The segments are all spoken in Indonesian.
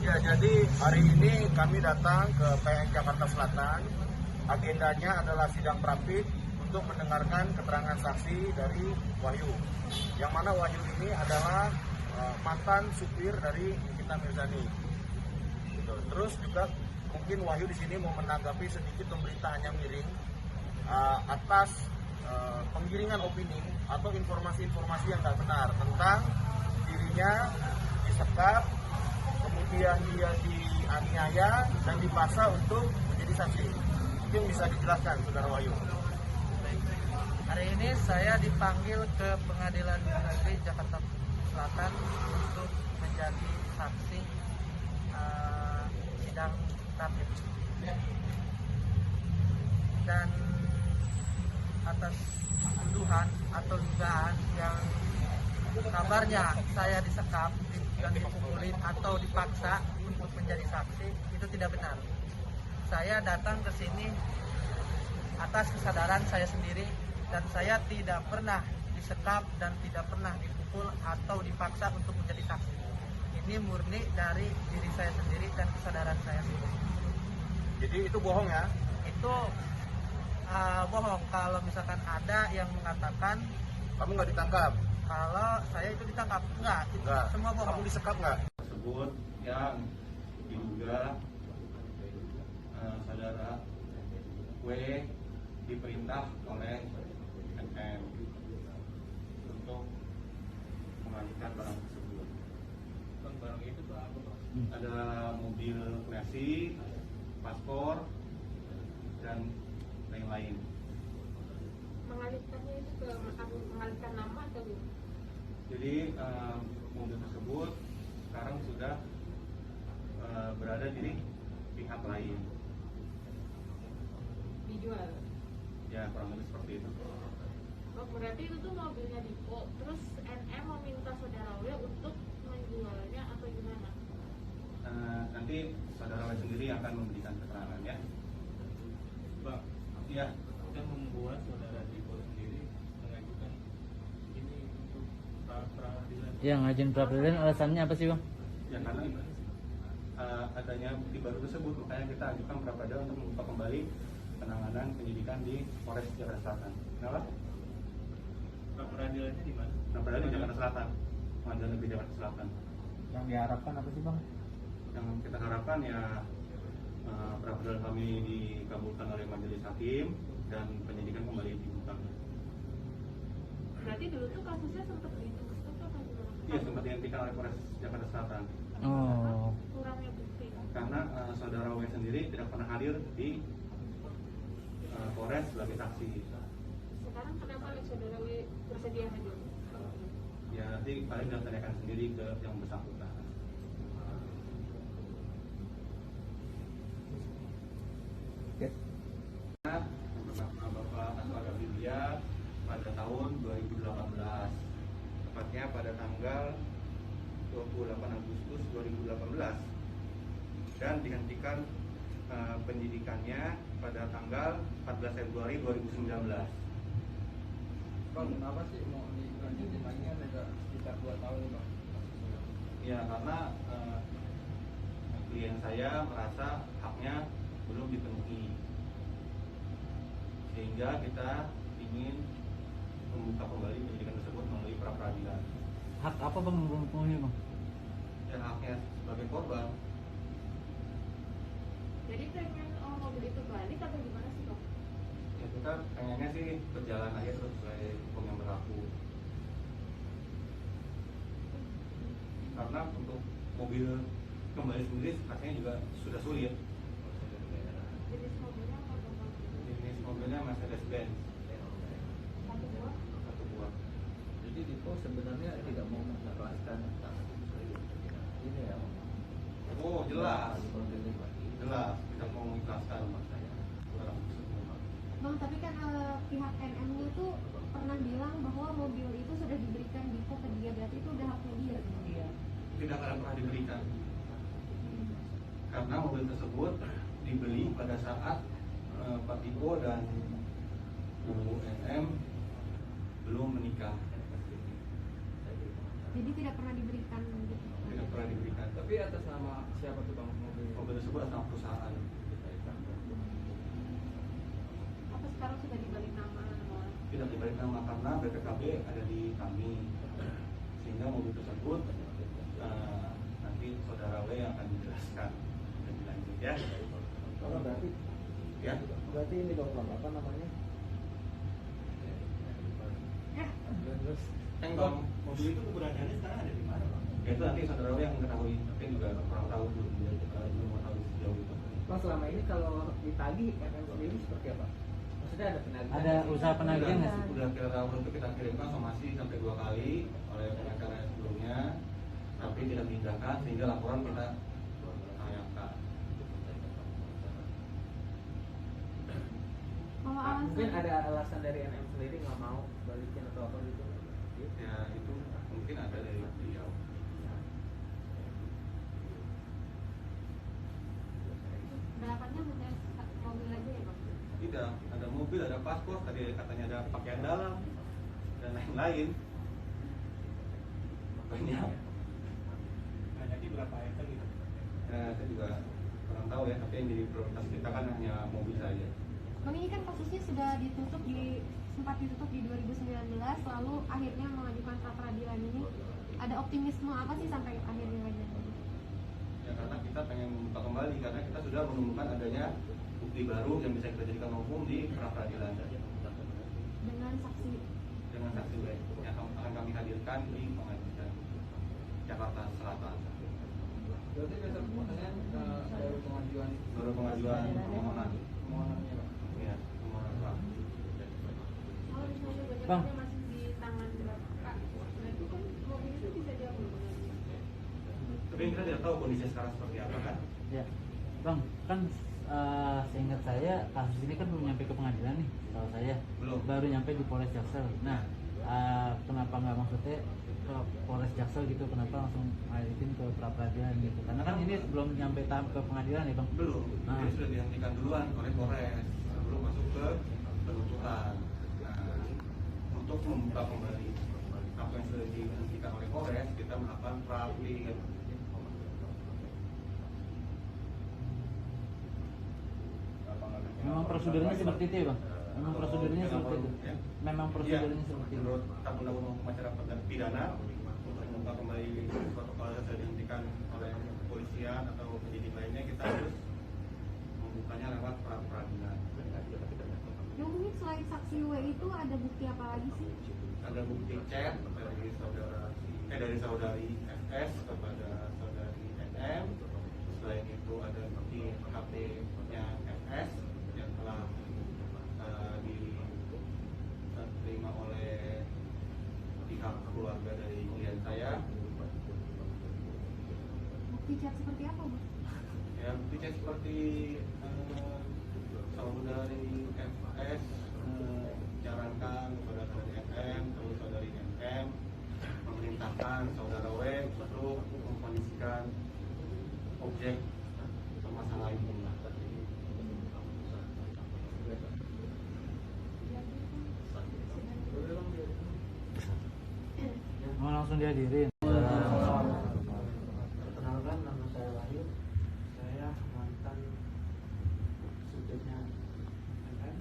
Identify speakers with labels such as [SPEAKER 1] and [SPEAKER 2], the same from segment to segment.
[SPEAKER 1] Ya, jadi hari ini kami datang ke PN Jakarta Selatan. Agendanya adalah sidang praktik untuk mendengarkan keterangan saksi dari Wahyu. Yang mana Wahyu ini adalah mantan supir dari Nikita Mirzani. Gitu. Terus juga mungkin Wahyu di sini mau menanggapi sedikit pemberitaannya miring atas penggiringan opini atau informasi-informasi yang tidak benar tentang dirinya disekap, kemudian dia dianiaya dan dipaksa untuk menjadi saksi. Mungkin bisa dijelaskan, Saudara Wahyu.
[SPEAKER 2] Hari ini saya dipanggil ke Pengadilan Negeri Jakarta Selatan untuk menjadi saksi sidang tatip. Dan atas tuduhan atau dugaan yang kabarnya saya disekap dan dipukulin atau dipaksa untuk menjadi saksi, itu tidak benar. Saya datang ke sini atas kesadaran saya sendiri dan saya tidak pernah disekap dan tidak pernah dipukul atau dipaksa untuk menjadi saksi. Ini murni dari diri saya sendiri dan kesadaran saya sendiri.
[SPEAKER 1] Jadi itu bohong ya?
[SPEAKER 2] Itu bohong. Kalau misalkan ada yang mengatakan
[SPEAKER 1] Kamu nggak ditangkap?
[SPEAKER 2] kalau saya itu ditangkap, enggak, itu
[SPEAKER 1] Nggak.
[SPEAKER 2] semua bohong.
[SPEAKER 1] Kamu disekap nggak?
[SPEAKER 3] Tersebut yang diduga saudara W diperintah oleh NM untuk mengalihkan barang tersebut. Barang itu tuh apa, Pak? Ada mobil Classic, paspor, dan lain-lain.
[SPEAKER 4] Mengalihkannya itu ke mengalihkan nama atau gimana?
[SPEAKER 3] Jadi mobil tersebut sekarang sudah berada di pihak lain.
[SPEAKER 4] Dijual.
[SPEAKER 3] Ya, kurang lebih seperti itu.
[SPEAKER 4] Oh, berarti itu tuh mobilnya Dipo, terus NM meminta saudara W untuk menjualnya atau gimana?
[SPEAKER 3] Nanti saudara W sendiri akan memberikan keterangan ya.
[SPEAKER 5] Bang,
[SPEAKER 3] Iya.
[SPEAKER 5] yang membuat saudara Dipo sendiri mengajukan ini untuk pra-peradilan.
[SPEAKER 6] Yang ngajuin pra-peradilan alasannya apa sih, Bang?
[SPEAKER 3] Ya karena adanya bukti baru tersebut, makanya kita ajukan pra-peradilan untuk membuka kembali penanganan penyidikan di Polres Jakarta Selatan. Kenapa?
[SPEAKER 5] Pra-peradilannya di mana?
[SPEAKER 3] Pra-peradilan di Jakarta Selatan, Pengadilan Negeri Jakarta Selatan.
[SPEAKER 6] Yang diharapkan apa sih, Bang?
[SPEAKER 3] Yang kita harapkan ya pra-peradilan kami dikabulkan oleh majelis hakim dan penyidikan kembali dibuka.
[SPEAKER 4] Berarti dulu tuh kasusnya sempat ditutup atau gimana?
[SPEAKER 3] Iya, sempat dihentikan oleh Polres Jakarta Selatan
[SPEAKER 6] Oh.
[SPEAKER 4] Kurangnya bukti.
[SPEAKER 3] karena saudara W sendiri tidak pernah hadir di Polres sebagai saksi.
[SPEAKER 4] Sekarang kenapa saudara W bersedia hadir?
[SPEAKER 3] Ya nanti paling kita tanyakan sendiri ke yang bersangkutan. Bapak Aswar Abidiyah pada tahun 2018, tepatnya pada tanggal 28 Agustus 2018, dan dihentikan penyidikannya pada tanggal 14 Februari 2019.
[SPEAKER 5] Bang, kenapa sih mau dilanjutin lagi kan ada sekitar 2 tahun, Bang?
[SPEAKER 3] Ya karena klien saya merasa haknya belum dipenuhi, sehingga kita ingin membuka kembali penyidikan tersebut melalui pra-peradilan.
[SPEAKER 6] Hak apa, Bang, yang belum dipenuhi, Bang?
[SPEAKER 3] Ya haknya sebagai korban.
[SPEAKER 4] Jadi pengen mobil itu balik atau gimana sih, Pak?
[SPEAKER 3] Ya kita pengennya sih berjalan aja terus sesuai hukum yang berlaku. Karena untuk mobil kembali sendiri katanya juga sudah sulit.
[SPEAKER 4] Jenis mobilnya apa, Bapak?
[SPEAKER 3] Jenis mobilnya Mercedes-Benz
[SPEAKER 4] Satu buah?
[SPEAKER 3] satu buah.
[SPEAKER 5] Jadi Dipo sebenarnya tidak mau menjelaskan tentang ini ya.
[SPEAKER 3] Oh jelas,
[SPEAKER 5] Mobil ini, Pak.
[SPEAKER 3] jelas tidak mau mengikhlaskan barang tersebut.
[SPEAKER 7] Bang, tapi kan pihak NM-nya tuh pernah bilang bahwa mobil itu sudah diberikan Dipo ke dia, berarti itu udah haknya dia. Iya.
[SPEAKER 3] Tidak akan pernah diberikan karena mobil tersebut dibeli pada saat Pak Dipo dan Bu NM belum menikah.
[SPEAKER 7] Jadi tidak pernah diberikan gitu.
[SPEAKER 3] Tidak pernah diberikan.
[SPEAKER 8] Tapi atas nama siapa tuh bang mobil?
[SPEAKER 3] Mobil tersebut atas nama perusahaan.
[SPEAKER 7] Apa sekarang sudah dibalik nama orang?
[SPEAKER 3] Tidak dibalik nama karena BPKB ada di kami, sehingga mobil tersebut nanti saudara W yang akan menjelaskan lebih lanjut ya.
[SPEAKER 6] Oh, berarti
[SPEAKER 3] Ya.
[SPEAKER 6] berarti ini dong bang, apa namanya? Terus
[SPEAKER 3] Bang, mobil itu keberadaannya sekarang ada di mana, Bang? Ya, itu nanti saudara yang mengetahui, tapi juga kurang tahu belum mau tahu sejauh itu.
[SPEAKER 8] Bang selama ini kalau ditagih MM sendiri seperti apa? Maksudnya ada penagihan?
[SPEAKER 6] ada usaha penagihan nggak sih?
[SPEAKER 3] Udah kita untuk kita kirimkan somasi sampai 2 kali oleh pengacara yang sebelumnya, tapi tidak diindahkan sehingga laporan kita tayangkan.
[SPEAKER 7] Kalau alasan
[SPEAKER 8] Mungkin ada alasan dari MM sendiri nggak mau balikin atau apa gitu?
[SPEAKER 3] Ya itu mungkin ada dari beliau.
[SPEAKER 7] berangkatnya bukan mobil aja ya bang?
[SPEAKER 3] Tidak, ada mobil, ada paspor, tadi katanya ada pakaian dalam dan lain-lain. Makanya
[SPEAKER 5] Nah, jadi berapa item gitu?
[SPEAKER 3] saya juga kurang tahu ya, tapi yang jadi prioritas kita kan hanya mobil saja.
[SPEAKER 7] Bang, ini kan kasusnya sudah sempat ditutup di 2019, lalu akhirnya mengajukan pra peradilan ini. Ada optimisme apa sih sampai akhirnya lanjut?
[SPEAKER 3] Ya karena kita pengen membuka kembali, karena kita sudah menemukan adanya bukti baru yang bisa kita jadikan hukum di pra peradilan
[SPEAKER 7] Dengan saksi
[SPEAKER 3] dengan saksi baik yang akan kami hadirkan di pengadilan Jakarta Selatan.
[SPEAKER 8] Berarti besok makanya baru pengajuan
[SPEAKER 3] Baru pengajuan permohonan.
[SPEAKER 8] permohonannya bang.
[SPEAKER 3] Ya, permohonan Pak.
[SPEAKER 4] Kalau misalnya
[SPEAKER 6] Bang.
[SPEAKER 4] bocorannya masih di tangan Bapak, berarti kan mobil itu bisa diambil.
[SPEAKER 3] Tapi kita tidak tahu kondisinya sekarang seperti apa kan?
[SPEAKER 6] Ya, bang, kan seingat saya kasus ini kan belum nyampe ke pengadilan nih, kalau saya
[SPEAKER 3] Belum.
[SPEAKER 6] baru nyampe di Polres Jaksel. Nah, kenapa nggak maksudnya ke Polres Jaksel gitu? Kenapa langsung ngalihin ke pra peradilan gitu? Karena kan ini belum nyampe tahap ke pengadilan ya bang.
[SPEAKER 3] Belum.
[SPEAKER 6] Ah.
[SPEAKER 3] Jadi sudah dihentikan duluan oleh Polres sebelum masuk ke penuntutan. Nah, untuk membuka kembali apa yang sudah dihentikan oleh Polres, kita melakukan pra-peradilan.
[SPEAKER 6] Memang prosedurnya seperti itu ya bang? Memang prosedurnya seperti itu.
[SPEAKER 3] Ya.
[SPEAKER 6] Memang prosedurnya seperti itu.
[SPEAKER 3] Menurut Kitab Undang-Undang Hukum Acara Pidana, untuk membuka kembali suatu kasus yang sudah dihentikan oleh kepolisian atau penyidik lainnya, kita harus membukanya lewat pra-peradilan.
[SPEAKER 7] yang mungkin selain saksi W itu ada bukti apa lagi sih?
[SPEAKER 3] Ada bukti chat dari saudari FS kepada saudari NM. Selain itu ada bukti HP-nya FS yang telah diterima oleh pihak keluarga dari klien saya.
[SPEAKER 7] Bukti chat seperti apa bang?
[SPEAKER 3] Ya, bukti chat seperti saudari FS menyarankan kepada saudari FM, terus saudari FM memerintahkan saudara W untuk mengkondisikan objek permasalahan ini.
[SPEAKER 6] Mau langsung dihadirin.
[SPEAKER 9] Perkenalkan, nama saya Wahyu. Saya mantan supirnya FM.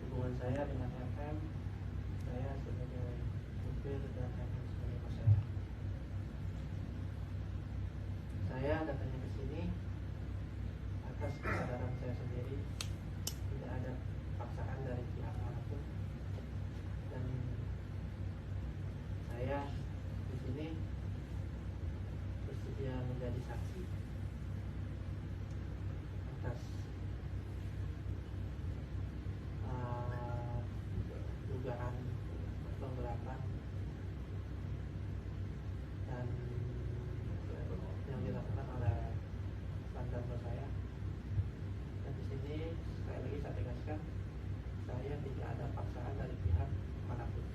[SPEAKER 9] Hubungan saya dengan FM, saya sebagai supir dan FM sebagai bos saya. Saya datangnya ke sini atas kesadaran saya sendiri, tidak ada paksaan dari pihak manapun, dan saya di sini bersedia menjadi saksi atas dugaan penggelapan dan yang dilakukan oleh mantan bos saya. Dan di sini sekali lagi saya tegaskan, saya tidak ada paksaan dari pihak manapun.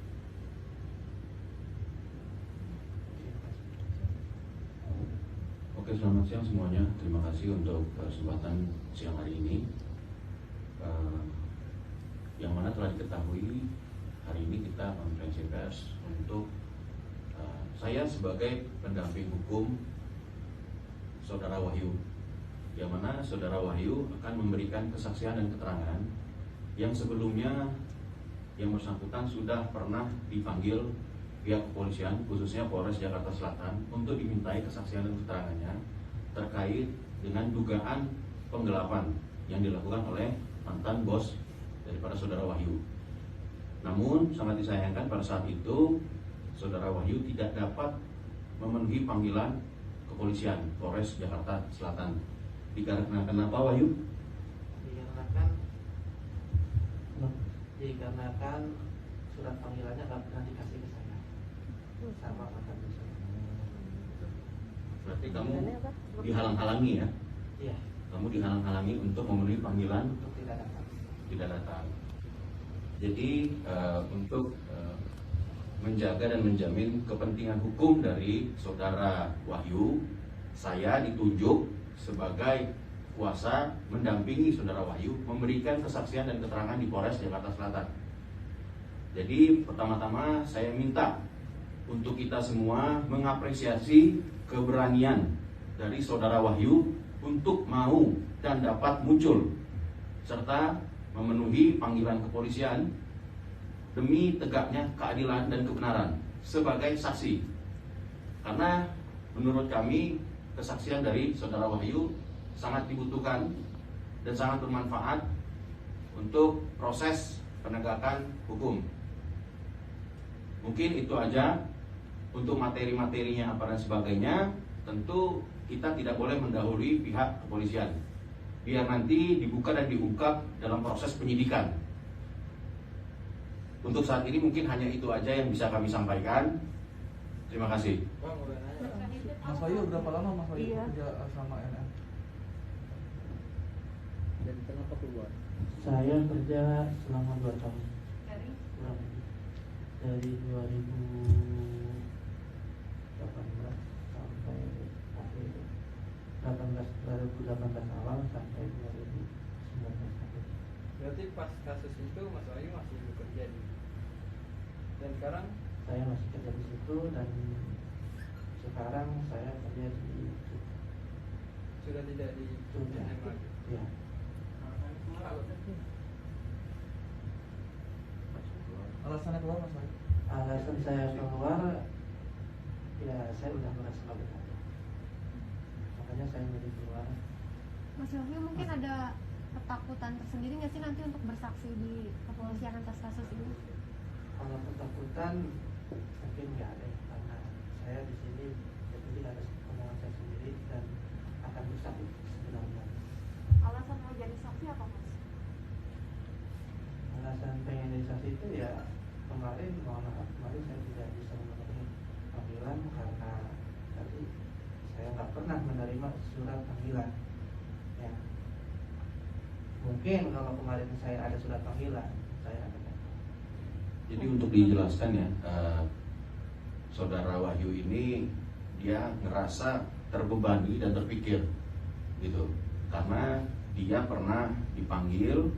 [SPEAKER 10] Oke, selamat siang semuanya. Terima kasih untuk kesempatan siang hari ini. Yang mana telah diketahui hari ini kita konferensi pers untuk saya sebagai pendamping hukum Saudara Wahyu, yang mana Saudara Wahyu akan memberikan kesaksian dan keterangan yang sebelumnya yang bersangkutan sudah pernah dipanggil pihak kepolisian, khususnya Polres Jakarta Selatan, untuk dimintai kesaksian dan keterangannya terkait dengan dugaan penggelapan yang dilakukan oleh mantan bos daripada Saudara Wahyu. Namun sangat disayangkan pada saat itu Saudara Wahyu tidak dapat memenuhi panggilan kepolisian Polres Jakarta Selatan. Dikarenakan apa, Wahyu?
[SPEAKER 9] Dikarenakan surat panggilannya nggak pernah dikasih ke saya sama mantan bos saya.
[SPEAKER 10] Berarti kamu dihalang-halangi ya?
[SPEAKER 9] Iya.
[SPEAKER 10] Kamu dihalang-halangi untuk memenuhi panggilan
[SPEAKER 9] Untuk tidak datang.
[SPEAKER 10] tidak datang. Jadi untuk menjaga dan menjamin kepentingan hukum dari Saudara Wahyu, saya ditunjuk sebagai kuasa mendampingi Saudara Wahyu memberikan kesaksian dan keterangan di Polres Jakarta Selatan. Jadi pertama-tama saya minta untuk kita semua mengapresiasi keberanian dari Saudara Wahyu untuk mau dan dapat muncul serta memenuhi panggilan kepolisian demi tegaknya keadilan dan kebenaran sebagai saksi. Karena menurut kami kesaksian dari Saudara Wahyu sangat dibutuhkan dan sangat bermanfaat untuk proses penegakan hukum. Mungkin itu aja untuk materi-materinya apa dan sebagainya. Tentu kita tidak boleh mendahului pihak kepolisian, biar nanti dibuka dan diungkap dalam proses penyidikan. Untuk saat ini mungkin hanya itu aja yang bisa kami sampaikan. Terima kasih.
[SPEAKER 11] Mas Wahyu berapa lama Mas Wahyu kerja sama NM?
[SPEAKER 8] Dan kenapa keluar?
[SPEAKER 9] Saya kerja selama 2 tahun. Dari 2018 sampai akhir 2018 awal sampai 2019 akhir.
[SPEAKER 8] Berarti pas kasus itu Mas Wahyu masih bekerja di, dan sekarang
[SPEAKER 9] Saya masih kerja di situ dan sekarang saya kerja di
[SPEAKER 8] sudah tidak di
[SPEAKER 9] Sudah.
[SPEAKER 8] NM lagi.
[SPEAKER 9] Ya.
[SPEAKER 11] Alasannya keluar Mas Wahyu?
[SPEAKER 9] Alasan saya keluar, ya saya udah merasa nggak betah. Makanya saya milih keluar.
[SPEAKER 7] Mas Wahyu mungkin ada ketakutan tersendiri nggak sih nanti untuk bersaksi di kepolisian atas kasus ini?
[SPEAKER 9] Kalau ketakutan mungkin nggak ada ya, karena saya di sini jadi ada kemauan saya sendiri dan akan bersaksi sebenarnya.
[SPEAKER 4] Alasan mau jadi saksi apa, Mas?
[SPEAKER 9] Alasan pengen jadi saksi itu ya kemarin saya tidak bisa memenuhi panggilan karena tadi saya nggak pernah menerima surat panggilan. Ya. Mungkin kalau kemarin saya ada surat panggilan, saya akan datang.
[SPEAKER 10] Jadi untuk dijelaskan ya, Saudara Wahyu ini dia ngerasa terbebani dan terpikir gitu, karena dia pernah dipanggil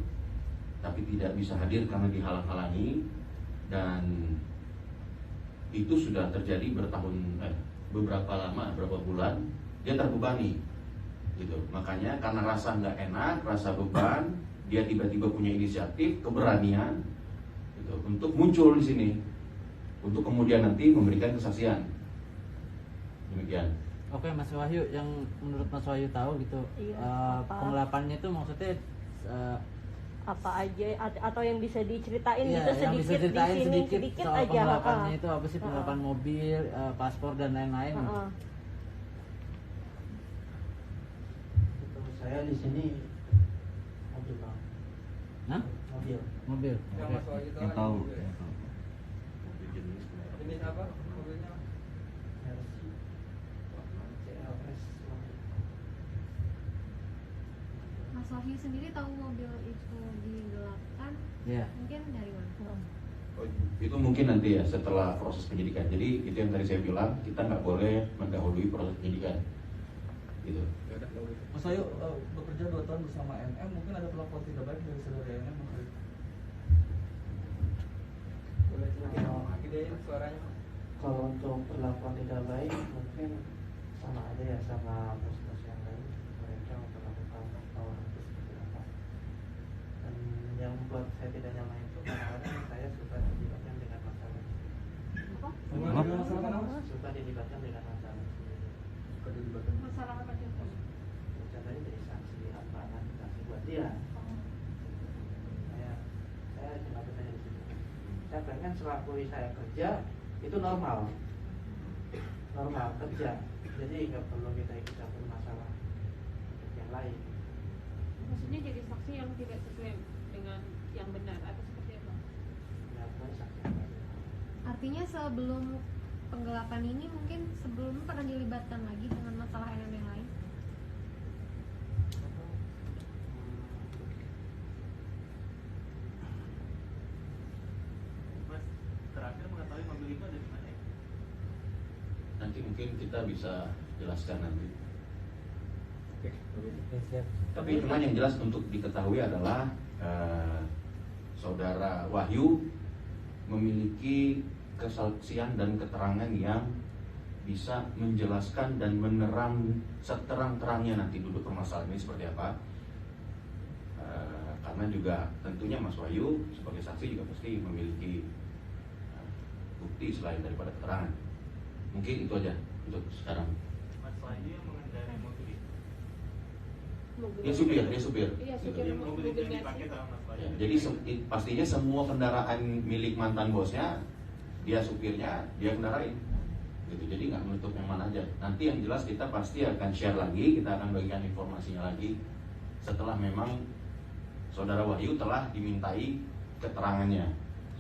[SPEAKER 10] tapi tidak bisa hadir karena dihalang-halangi, dan itu sudah terjadi beberapa bulan dia terbebani gitu. Makanya karena rasa nggak enak, rasa beban, dia tiba-tiba punya inisiatif, keberanian gitu, untuk muncul di sini untuk kemudian nanti memberikan kesaksian. Demikian.
[SPEAKER 6] Oke Mas Wahyu, yang menurut Mas Wahyu tahu gitu, penggelapannya itu maksudnya
[SPEAKER 12] apa aja atau yang bisa diceritain
[SPEAKER 6] iya,
[SPEAKER 12] gitu
[SPEAKER 6] yang bisa
[SPEAKER 12] sedikit
[SPEAKER 6] ceritain
[SPEAKER 12] di sini
[SPEAKER 6] sedikit soal
[SPEAKER 12] aja.
[SPEAKER 6] penggelapannya itu apa sih, penggelapan mobil, paspor dan lain-lain.
[SPEAKER 9] Itu saya di sini mobil bang.
[SPEAKER 6] Nah? Mobil.
[SPEAKER 8] Yang Mas Wahyu
[SPEAKER 10] Yang tahu.
[SPEAKER 8] Jenis apa mobilnya?
[SPEAKER 9] Mercy CLS.
[SPEAKER 7] Mas Wahyu sendiri tahu mobil itu digelapkan?
[SPEAKER 6] Iya.
[SPEAKER 7] Mungkin dari mana?
[SPEAKER 10] Oh, itu mungkin nanti ya setelah proses penyidikan. Jadi itu yang tadi saya bilang, kita nggak boleh mendahului proses penyidikan gitu.
[SPEAKER 11] Mas Wahyu bekerja 2 tahun bersama NM, mungkin ada perlakuan tidak baik dari saudara NM Mas Wahyu?
[SPEAKER 8] Boleh sedikit gedein suaranya.
[SPEAKER 9] Kalau untuk perlakuan tidak baik mungkin sama aja ya sama bos-bos yang lain, mereka memperlakukan orang itu seperti apa. Dan yang membuat saya tidak nyaman itu kadang-kadang saya suka dilibatkan dengan masalah. Suka dilibatkan dengan masalah.
[SPEAKER 11] Suka dilibatkan.
[SPEAKER 7] Masalah apa contoh?
[SPEAKER 9] Contohnya jadi saksi apa saksi buat dia. Saya cuma bertanya di situ. Saya pengen selaku saya kerja itu normal kerja, jadi nggak perlu kita ikut campur masalah untuk yang lain.
[SPEAKER 4] Maksudnya jadi saksi yang tidak sesuai dengan yang benar atau seperti apa?
[SPEAKER 9] Ya, bukan saksi.
[SPEAKER 7] Artinya sebelum penggelapan ini mungkin sebelumnya pernah dilibatkan lagi dengan masalah NM yang lain?
[SPEAKER 5] Mas, terakhir mengetahui mobil itu ada di mana ya?
[SPEAKER 10] Nanti mungkin kita bisa jelaskan nanti. Tapi cuman yang jelas untuk diketahui adalah saudara Wahyu memiliki kesaksian dan keterangan yang bisa menjelaskan dan menerang seterang-terangnya nanti duduk permasalahan ini seperti apa. Karena juga tentunya Mas Wahyu sebagai saksi juga pasti memiliki bukti selain daripada keterangan. Mungkin itu aja untuk sekarang.
[SPEAKER 5] Mas Wahyu yang mengendarai mobil itu.
[SPEAKER 10] Dia supir.
[SPEAKER 4] Iya,
[SPEAKER 10] Gitu.
[SPEAKER 4] supir
[SPEAKER 5] Mobil itu yang dipakai sama Mas Wahyu.
[SPEAKER 10] Ya, jadi pastinya semua kendaraan milik mantan bosnya, dia supirnya, dia kendarain. Gitu. Jadi nggak menutup yang mana aja. Nanti yang jelas kita pasti akan share lagi, kita akan bagikan informasinya lagi setelah memang saudara Wahyu telah dimintai keterangannya,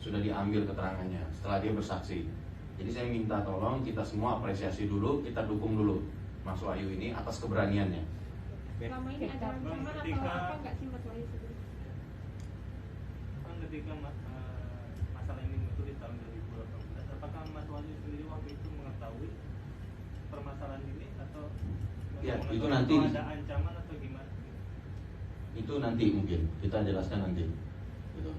[SPEAKER 10] sudah diambil keterangannya setelah dia bersaksi. Jadi saya minta tolong kita semua apresiasi dulu, kita dukung dulu Mas Wahyu ini atas keberaniannya.
[SPEAKER 4] Selama ini ada ancaman atau apa nggak sih Mas Wahyu sendiri?
[SPEAKER 5] Kan ketika masalah ini muncul di tahun 2018, apakah Mas Wahyu sendiri waktu itu mengetahui permasalahan ini atau
[SPEAKER 10] Ya,
[SPEAKER 5] mengetahui
[SPEAKER 10] itu nanti.
[SPEAKER 5] ada ancaman atau gimana?
[SPEAKER 10] Itu nanti mungkin kita jelaskan nanti. Gitu.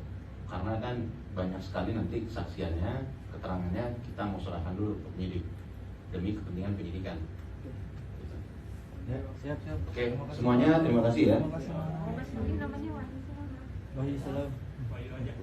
[SPEAKER 10] Karena kan banyak sekali nanti kesaksiannya, keterangannya kita mau serahkan dulu ke penyidik demi kepentingan penyidikan. Gitu.
[SPEAKER 6] Ya, siap.
[SPEAKER 10] Oke, semuanya terima kasih ya.
[SPEAKER 7] Mas mungkin namanya Wahyu Salam.
[SPEAKER 6] Wahyu salam.
[SPEAKER 5] Wahyu aja.